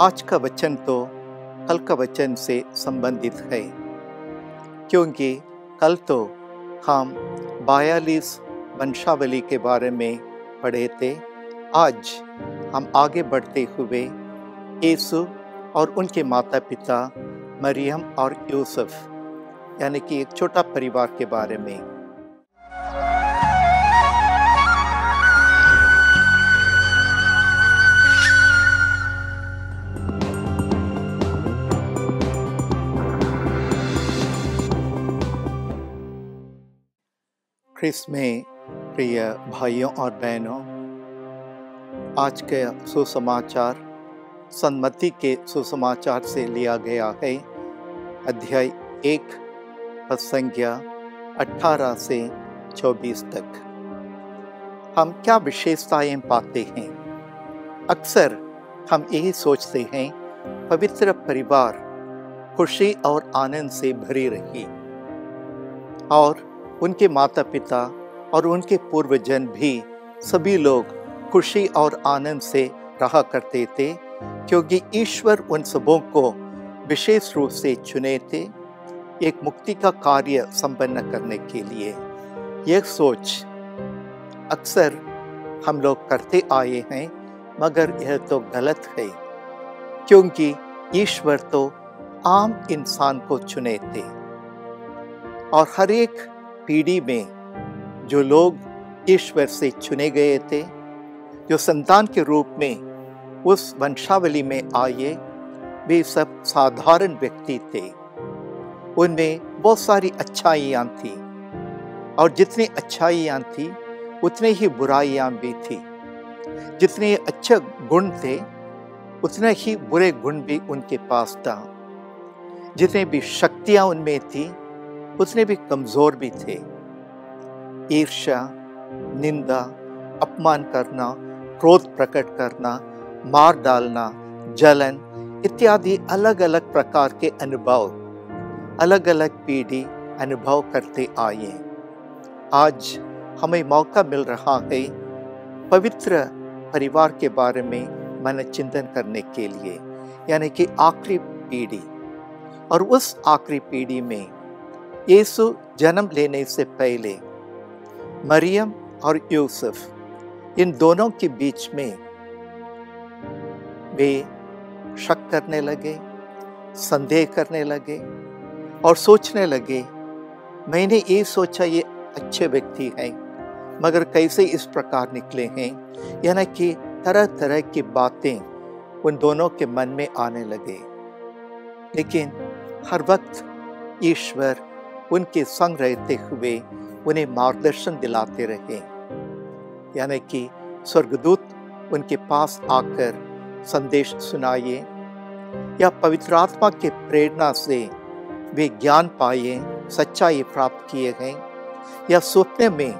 आज का वचन तो कल का वचन से संबंधित है, क्योंकि कल तो हम 42 वंशावली के बारे में पढ़े थे। आज हम आगे बढ़ते हुए यीशु और उनके माता पिता मरियम और यूसुफ यानी कि एक छोटा परिवार के बारे में। ख्रिस्त में प्रिय भाइयों और बहनों, आज के सुसमाचार सन्मति के सुसमाचार से लिया गया है। अध्याय 1 पद संख्या 18 से 24 तक हम क्या विशेषताएं पाते हैं? अक्सर हम यही सोचते हैं, पवित्र परिवार खुशी और आनंद से भरी रही और उनके माता पिता और उनके पूर्वजन भी सभी लोग खुशी और आनंद से रहा करते थे, क्योंकि ईश्वर उन सबों को विशेष रूप से चुने थे एक मुक्ति का कार्य संपन्न करने के लिए। यह सोच अक्सर हम लोग करते आए हैं, मगर यह तो गलत है, क्योंकि ईश्वर तो आम इंसान को चुने थे और हर एक पीढ़ी में जो लोग ईश्वर से चुने गए थे, जो संतान के रूप में उस वंशावली में आए, वे सब साधारण व्यक्ति थे। उनमें बहुत सारी अच्छाइयाँ थी और जितनी अच्छाइयाँ थी उतने ही बुराइयाँ भी थी। जितने अच्छे गुण थे उतने ही बुरे गुण भी उनके पास था। जितने भी शक्तियाँ उनमें थी उतने भी कमजोर भी थे। ईर्ष्या, निंदा, अपमान करना, क्रोध प्रकट करना, मार डालना, जलन इत्यादि अलग अलग प्रकार के अनुभव अलग अलग पीढ़ी अनुभव करते आए। आज हमें मौका मिल रहा है पवित्र परिवार के बारे में मन चिंतन करने के लिए, यानी कि आखिरी पीढ़ी। और उस आखिरी पीढ़ी में यीशु जन्म लेने से पहले मरियम और यूसुफ, इन दोनों के बीच में वे शक करने लगे, संदेह करने लगे और सोचने लगे, मैंने ये सोचा ये अच्छे व्यक्ति हैं, मगर कैसे इस प्रकार निकले हैं। यानी कि तरह तरह की बातें उन दोनों के मन में आने लगे। लेकिन हर वक्त ईश्वर उनके संग रहते हुए उन्हें मार्गदर्शन दिलाते रहे। यानी कि स्वर्गदूत उनके पास आकर संदेश सुनाए, या पवित्र आत्मा के प्रेरणा से वे ज्ञान पाए, सच्चाई प्राप्त किए हैं, या सपने में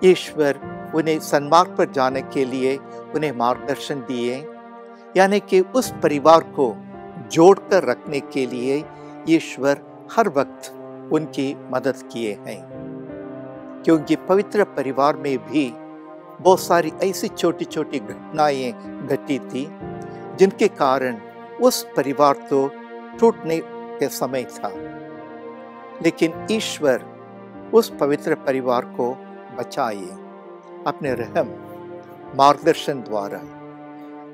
ईश्वर उन्हें सन्मार्ग पर जाने के लिए उन्हें मार्गदर्शन दिए। यानी कि उस परिवार को जोड़कर रखने के लिए ईश्वर हर वक्त उनकी मदद किए हैं। क्योंकि पवित्र परिवार में भी बहुत सारी ऐसी छोटी छोटी घटनाएं घटी थी, जिनके कारण उस परिवार तो टूटने के समय था। लेकिन ईश्वर उस पवित्र परिवार को बचाए अपने रहम मार्गदर्शन द्वारा।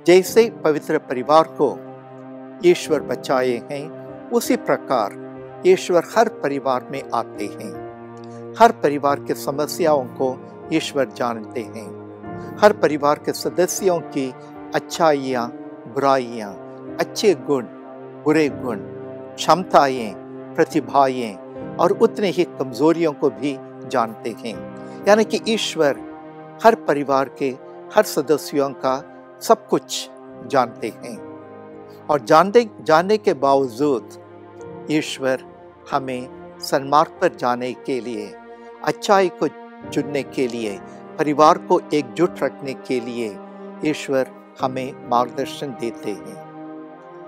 जैसे पवित्र परिवार को ईश्वर बचाए हैं, उसी प्रकार ईश्वर हर परिवार में आते हैं। हर परिवार के समस्याओं को ईश्वर जानते हैं। हर परिवार के सदस्यों की अच्छाइयाँ, बुराइयाँ, अच्छे गुण, बुरे गुण, क्षमताएं, प्रतिभाएं और उतने ही कमजोरियों को भी जानते हैं। यानी कि ईश्वर हर परिवार के हर सदस्यों का सब कुछ जानते हैं और जानने के बावजूद ईश्वर हमें सन्मार्ग पर जाने के लिए, अच्छाई को चुनने के लिए, परिवार को एकजुट रखने के लिए ईश्वर हमें मार्गदर्शन देते हैं।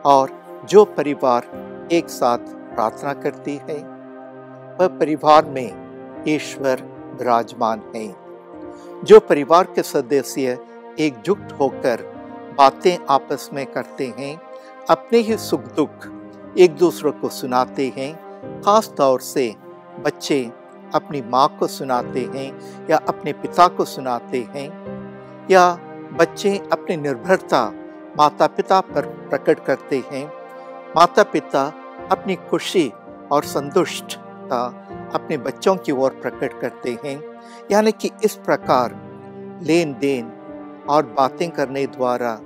और जो परिवार एक साथ प्रार्थना करती है, वह परिवार में ईश्वर विराजमान है। जो परिवार के सदस्य एकजुट होकर बातें आपस में करते हैं, अपने ही सुख दुख एक दूसरे को सुनाते हैं। खास तौर से बच्चे अपनी माँ को सुनाते हैं या अपने पिता को सुनाते हैं, या बच्चे अपनी निर्भरता माता पिता पर प्रकट करते हैं। माता पिता अपनी खुशी और संतुष्टता अपने बच्चों की ओर प्रकट करते हैं। यानी कि इस प्रकार लेन देन और बातें करने द्वारा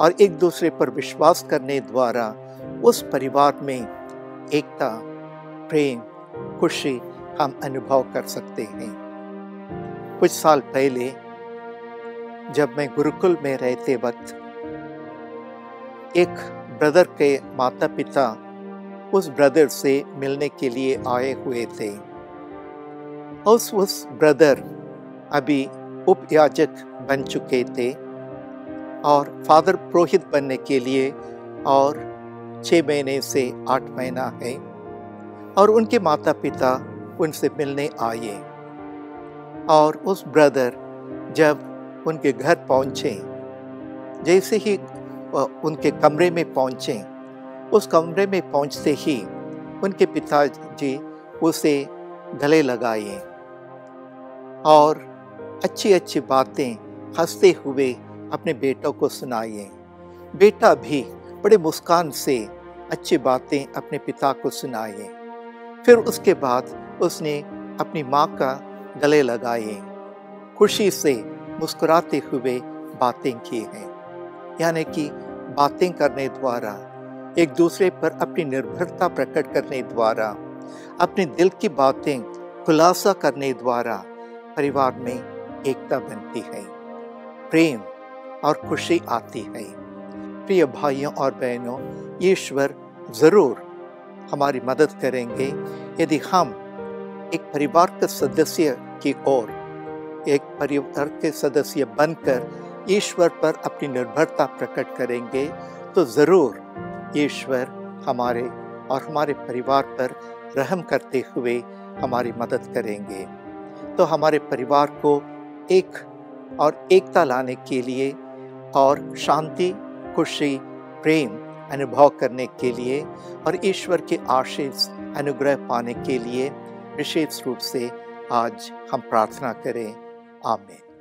और एक दूसरे पर विश्वास करने द्वारा उस परिवार में एकता, प्रेम, खुशी हम अनुभव कर सकते हैं। कुछ साल पहले जब मैं गुरुकुल में रहते वक्त एक ब्रदर के माता पिता उस ब्रदर से मिलने के लिए आए हुए थे। उस ब्रदर अभी उपयाजक बन चुके थे और फादर पुरोहित बनने के लिए और 6 महीने से 8 महीना है, और उनके माता पिता उनसे मिलने आए। और उस ब्रदर जब उनके घर पहुंचे, जैसे ही उनके कमरे में पहुंचे, उस कमरे में पहुंचते ही उनके पिताजी उसे गले लगाए और अच्छी अच्छी बातें हंसते हुए अपने बेटों को सुनाए। बेटा भी बड़े मुस्कान से अच्छी बातें अपने पिता को सुनाए। फिर उसके बाद उसने अपनी माँ का गले लगाए, खुशी से मुस्कुराते हुए बातें की हैं। यानी कि बातें करने द्वारा, एक दूसरे पर अपनी निर्भरता प्रकट करने द्वारा, अपने दिल की बातें खुलासा करने द्वारा परिवार में एकता बनती है, प्रेम और खुशी आती है। प्रिय भाइयों और बहनों, ईश्वर ज़रूर हमारी मदद करेंगे यदि हम एक परिवार के सदस्य की ओर, एक परिवार के सदस्य बनकर ईश्वर पर अपनी निर्भरता प्रकट करेंगे, तो ज़रूर ईश्वर हमारे और हमारे परिवार पर रहम करते हुए हमारी मदद करेंगे। तो हमारे परिवार को एक और एकता लाने के लिए और शांति, खुशी, प्रेम अनुभव करने के लिए और ईश्वर के आशीष अनुग्रह पाने के लिए विशेष रूप से आज हम प्रार्थना करें। आमीन।